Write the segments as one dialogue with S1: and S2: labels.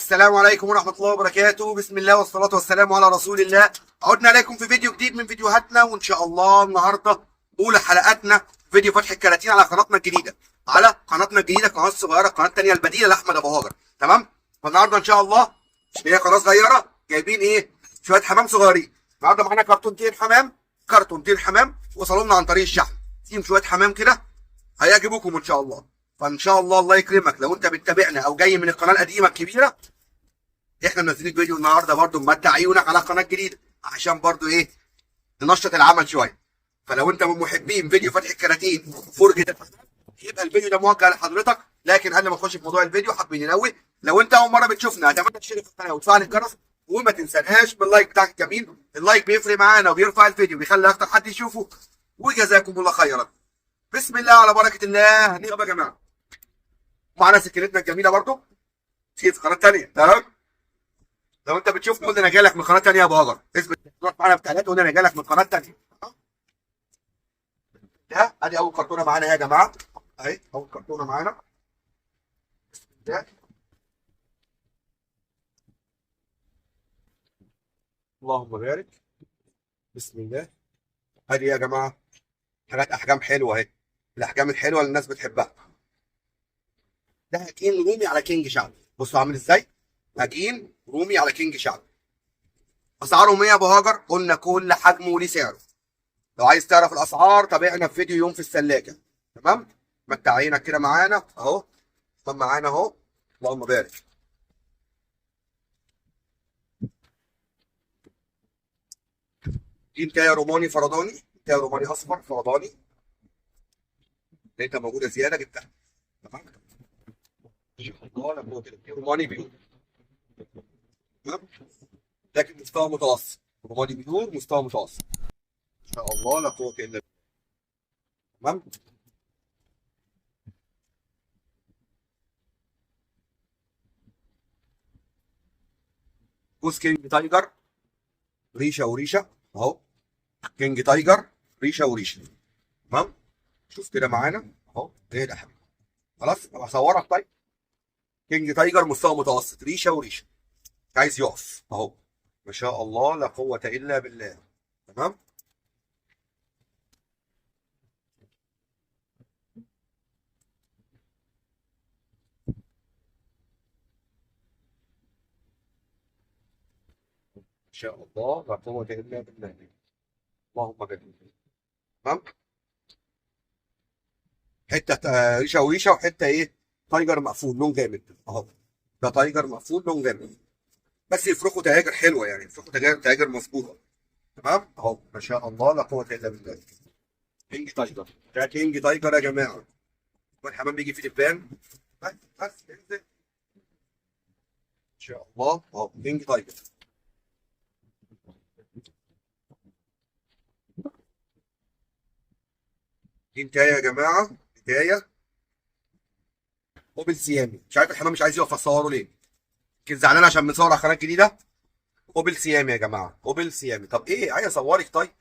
S1: السلام عليكم ورحمة الله وبركاته. بسم الله والصلاة والسلام على رسول الله. عدنا عليكم في فيديو جديد من فيديوهاتنا، وإن شاء الله النهاردة أولى حلقاتنا فيديو فتح الكراتين على قناتنا الجديدة، قناة صغيرة، قناة تانية البديلة لأحمد أبو هاجر. تمام؟ فالنهاردة إن شاء الله هي قناة صغيرة جايبين شوية حمام صغيرين. النهاردة معانا كرتونتين حمام وصلونا عن طريق الشحن. فيهم شوية حمام كده هيعجبوكم إن شاء الله. فان شاء الله الله يكرمك لو انت بتتابعنا او جاي من القناه القديمه الكبيره. احنا منزلين فيديو النهارده برضو ممتع عيونك على قناه جديده عشان برضو ننشط العمل شويه. فلو انت من محبين فيديو فتح الكراتين فرجه الحمام يبقى الفيديو ده موجه لحضرتك. لكن قبل ما نخش في موضوع الفيديو حابين ننوه، لو انت اول مره بتشوفنا اتمنى تشترك في القناه وتفعل الجرس، وما تنساناش باللايك بتاعك الجميل. اللايك بيفرق معانا وبيرفع الفيديو بيخلي اكتر حد يشوفه. وجزاكم الله خيرا. بسم الله على بركه الله. هنبقى يا جماعه معانا سكرتنا الجميله برضو في قناه ثانيه. تمام؟ لو انت بتشوف قول انا جاي لك من قناه ثانيه يا ابو هاجر، اثبت تروح معانا بتعليقات قول انا جاي لك من قناه ثانيه. ده ادي اول كرتونه معانا يا جماعه، اهي اول كرتونه معانا. بسم الله اللهم بارك. بسم الله. ادي يا جماعه حاجات احجام حلوه اهي، الاحجام الحلوه اللي الناس بتحبها. ده هجين رومي على كينج شعبي. بصوا عامل ازاي، هجين رومي على كينج شعبي. اسعارهم ايه يا ابو هاجر؟ قلنا كل حجم وليه سعره. لو عايز تعرف الاسعار تابعنا في فيديو يوم في الثلاجه. تمام؟ متع عينك كده معانا اهو، معانا اهو. اللهم بارك. دي انتايه روماني فرداني، انتايه روماني اصفر فرداني، لقيتها موجوده زياده جبتها. تمام؟ الله لا قوه الا بالله. روماني بيور. تمام؟ لكن مستوى متوسط، روماني بيور مستوى متوسط. ان شاء الله لا قوه الا بالله. تمام؟ جوز كينج تايجر ريشه وريشه اهو. كينج تايجر ريشه وريشه. تمام؟ شوف كده معانا اهو. ايه ده يا حبيبي؟ خلاص هصورك. طيب كينج تايجر مستوى متوسط ريشه وريشه، عايز يقف اهو. ما شاء الله لا قوه الا بالله. تمام؟ ما شاء الله لا قوه الا بالله. اللهم بارك. تمام؟ حته ريشه وريشه، وحته تايجر مقفول لون جامد اهو. ده تايجر مقفول لون جامد، بس يفرقوا تهاجر حلوه، يعني يفرقوا تهاجر مظبوطه. تمام اهو. ما شاء الله لا قوه الا بالله. كينج تايجر، ده كينج تايجر يا جماعه. والحمام بيجي في دبان. بس انزل ان شاء الله اهو. كينج تايجر. دي انتايه يا جماعه، انتايه اوبل سيامي. مش عارف الحمام مش عايز يقف اصوره ليه، كان زعلان عشان بنصور على قناه جديده. اوبل سيامي يا جماعه، اوبل سيامي. طب عايز اصورك. طيب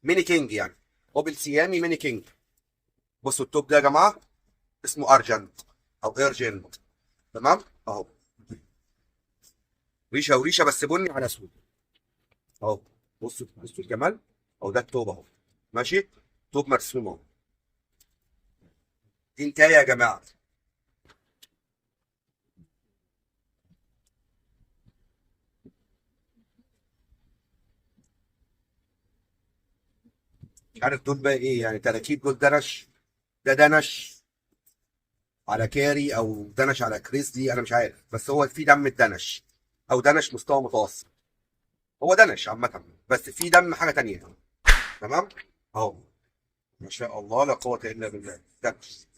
S1: ميني كينج يعني، اوبل سيامي ميني كينج. بصوا التوب ده يا جماعه اسمه ارجنت او ايرجنت. تمام اهو. ريشه وريشه بس بني على اسود اهو. بصوا الجمال اهو. ده التوب اهو، ماشي. توب مرسوم اهو. دي انتايه يا جماعه. مش عارف دول بقى يعني تراكيب. دول دنش، ده دنش على كاري او دنش على كريزلي، انا مش عارف، بس هو في دم الدنش او دنش مستوى متوسط. هو دنش عامه بس في دم حاجه تانية. تمام اهو. ما شاء الله لا قوه الا بالله. دنش.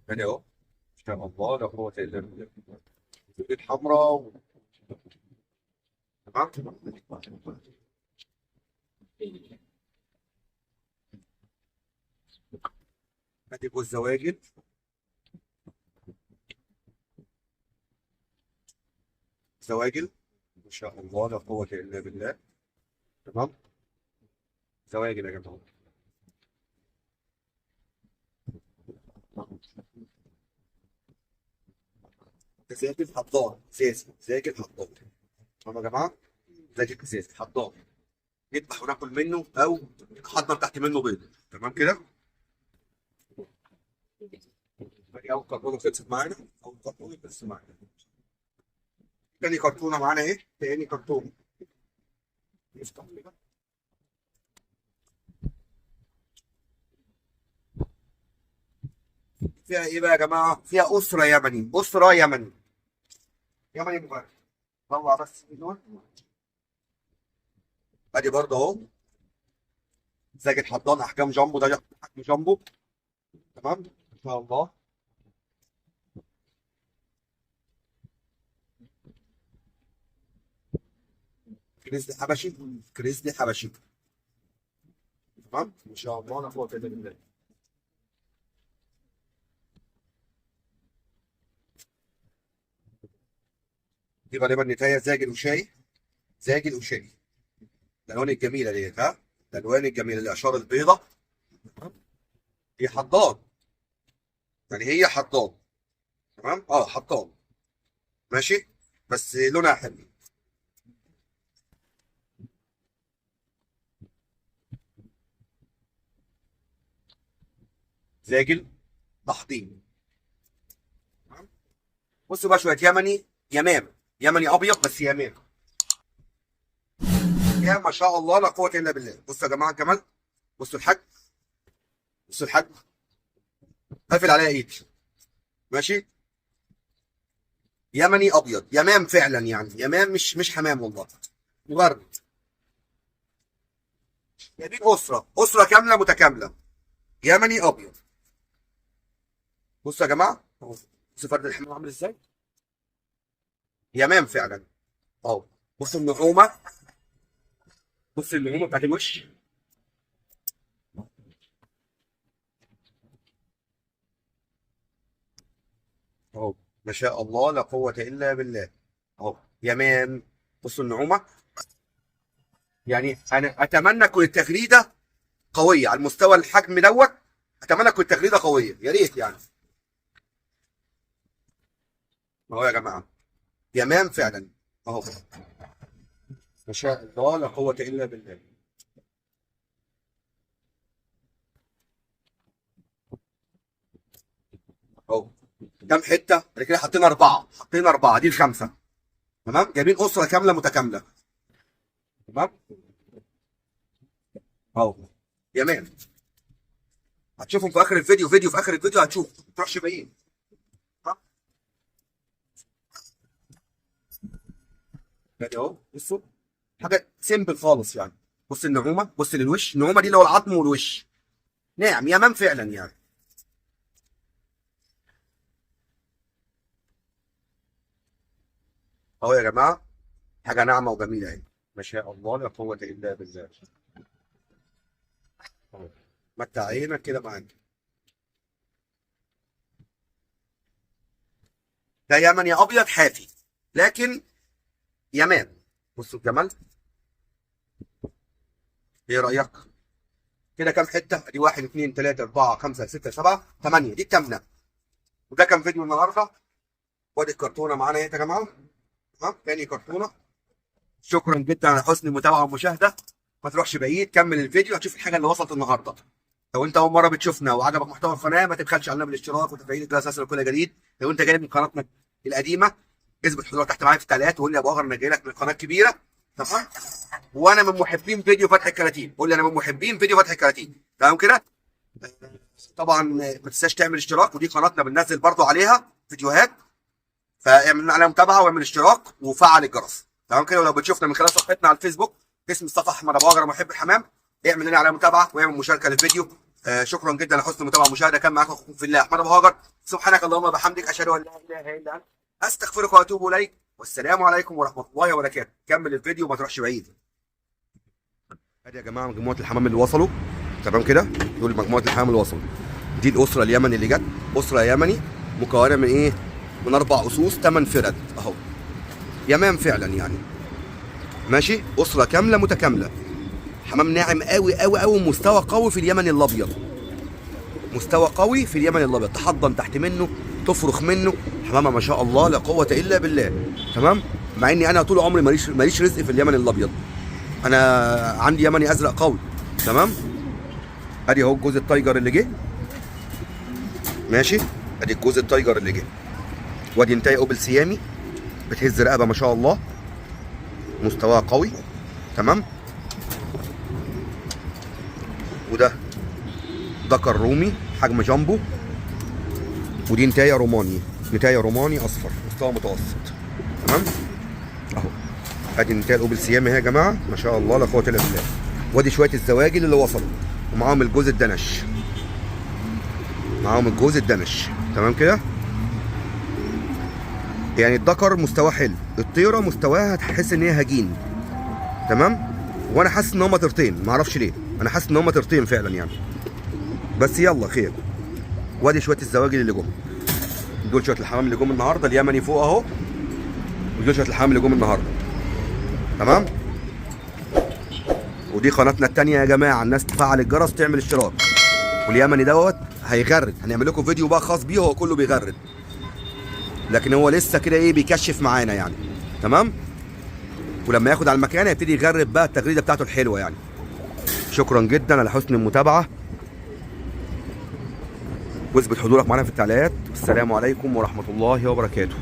S1: يعني اهو. ما شاء الله لا قوه الا بالله. زبيب حمراء تمام. ادي جوز زواجل. زواجل ما شاء الله لا قوه الا بالله. تمام. زواجل يا جماعه. زاجل حضان اساسي، زاجل حضان. تمام يا جماعه؟ زاجل اساسي حضان، نذبح وناكل منه او نحضر تحت منه بيض. تمام كده؟ ادي اول كرتونه خلصت معانا، اول كرتونه خلصت معانا. تاني كرتونه معانا ايه؟ تاني كرتونه. نفتح كده. فيها ايه بقى يا جماعه؟ فيها اسره يمني، اسره يمني. يمني مغرب. طلع بس من دول. ادي برضه اهو زاجل حضان احجام جامبو، ده حجم جامبو. تمام؟ ان شاء الله. كريزلي حبشي، كريزلي حبشي. تمام؟ ان شاء الله لا قوه الا بالله. دي غالبا نتايه زاجل وشاي، زاجل وشاي. الالوان الجميله ديت، ها؟ الالوان الجميله، الاشجار البيضاء. هي حضان، يعني هي حضان. تمام؟ اه حضان. ماشي؟ بس لونها حلو. زاجل تحضير. تمام؟ بصوا بقى شويه يمني، يمام، يمني ابيض بس يمام. يا ما شاء الله لا قوه الا بالله. بصوا يا جماعه الجمال، بصوا الحجم، بصوا الحجم. قافل عليها ايد. ماشي؟ يمني ابيض، يمام فعلا يعني، يمام مش حمام والله. مغرب. جايبين اسره، اسره كامله متكامله. يمني ابيض. بصوا يا جماعه اهو، بصوا فرد الحمام عامل ازاي. يمام فعلا اهو. بصوا النعومه، بصوا النعومه بتاعت الوش اهو. ما شاء الله لا قوه الا بالله. اهو يمام. بصوا النعومه. يعني انا اتمنى تكون التغريده قويه على المستوى الحجم دوت. اتمنى تكون التغريده قويه، يا ريت يعني. اهو يا جماعه يمام فعلا اهو. ما شاء الله لا قوه الا بالله. اهو كام حته؟ بعد كده حطينا اربعه، حطينا اربعه، دي الخمسه. تمام؟ جايبين اسره كامله متكامله. تمام؟ اهو يمام. هتشوفهم في اخر الفيديو، فيديو في اخر الفيديو هتشوف، ما تروحش بعيد. ها؟ ادي اهو بصوا، حاجه سيمبل خالص يعني. بص النعومه، بص للوش، النعومه دي اللي هو العظم والوش. ناعم يمام فعلا يعني. اهو يا جماعه حاجه ناعمه وجميله اهي. ما شاء الله لا قوه الا بالله. أهو. متع عينك كده معاك. ده يمني ابيض حافي، لكن يمام. بصوا الجمال. ايه رايك؟ كده كام حته؟ دي 1 2 3 4 5 6 7 8، دي الثامنه. وده كان فيديو النهارده. وادي الكرتونه معانا اهي يا جماعه. تمام؟ تاني كرتونه. شكرا جدا على حسن المتابعه والمشاهده. ما تروحش بعيد، كمل الفيديو هتشوف الحاجه اللي وصلت النهارده. لو انت اول مره بتشوفنا وعجبك محتوى القناه، ما تبخلش علينا بالاشتراك وتفعيل الجرس عشان كل جديد. لو انت جاي من قناتنا القديمه، اثبت حضورك تحت معايا في التعليقات وقول لي يا ابو اغر انا جاي لك من قناه كبيره. تمام؟ وانا من محبين فيديو فتح الكراتين، قول لي انا من محبين فيديو فتح الكراتين. تمام كده؟ طبعا ما تنساش تعمل اشتراك، ودي قناتنا بننزل برضو عليها فيديوهات، فاعمل عليها متابعه واعمل اشتراك وفعل الجرس. تمام كده؟ ولو بتشوفنا من خلال صفحتنا على الفيسبوك اسم الصفحه احمد ابو هاجر محب الحمام، اعمل لنا عليها متابعه واعمل مشاركه للفيديو. شكرا جدا لحسن المتابعه والمشاهده. كان معاكم اخوكم في الله احمد ابو هاجر. سبحانك اللهم وبحمدك اشهد ان لا اله الا انت استغفرك واتوب اليك. والسلام عليكم ورحمه الله وبركاته. كمل الفيديو وما تروحش بعيد. ادي يا جماعه مجموعه الحمام اللي وصلوا. تمام كده؟ دول مجموعه الحمام اللي وصلوا. دي الاسره اليمني اللي جت، اسره يمني مكونه من ايه؟ من 4 اسوس 8 فرد اهو. يمام فعلا يعني. ماشي؟ اسره كامله متكامله. حمام ناعم قوي قوي قوي، مستوى قوي في اليمني الابيض. مستوى قوي في اليمني الابيض، تحضن تحت منه، تفرخ منه. حمامه ما شاء الله لا قوه الا بالله. تمام. مع اني انا طول عمري ماليش رزق في اليمن الابيض، انا عندي يمني ازرق قوي. تمام. ادي اهو الجوز التايجر اللي جه، ماشي. ادي الجوز التايجر اللي جه، وادي انتاي اوبل سيامي بتهز رقبه ما شاء الله، مستواها قوي. تمام. وده ذكر رومي حجم جامبو، ودي نتايه روماني، نتايه روماني اصفر مستوى متوسط. تمام اهو. ادي نتايه الاوبل سيامي اهي يا جماعه ما شاء الله لا قوه الا بالله. وادي شويه الزواجل اللي وصلوا ومعاهم الجوز الدنش، معاهم الجوز الدنش. تمام كده. يعني الذكر مستواه حلو، الطيره مستواها تحس ان هي هجين. تمام. وانا حاسس ان هما طيرتين، معرفش ليه انا حاسس ان هما طيرتين فعلا يعني، بس يلا خير. وادي شويه الزواجل اللي جم، دول شويه الحمام اللي جم النهارده، اليمني فوق اهو، ودول شويه الحمام اللي جم النهارده. تمام. ودي قناتنا الثانيه يا جماعه، الناس تفعل الجرس تعمل اشتراك. واليمني دوت هيغرد، هنعمل لكم فيديو بقى خاص بيه، هو كله بيغرد، لكن هو لسه كده ايه بيكشف معانا يعني. تمام. ولما ياخد على المكان هيبتدي يغرد بقى التغريده بتاعته الحلوه يعني. شكرا جدا على حسن المتابعه، واثبت حضورك معانا في التعليقات. السلام عليكم ورحمه الله وبركاته.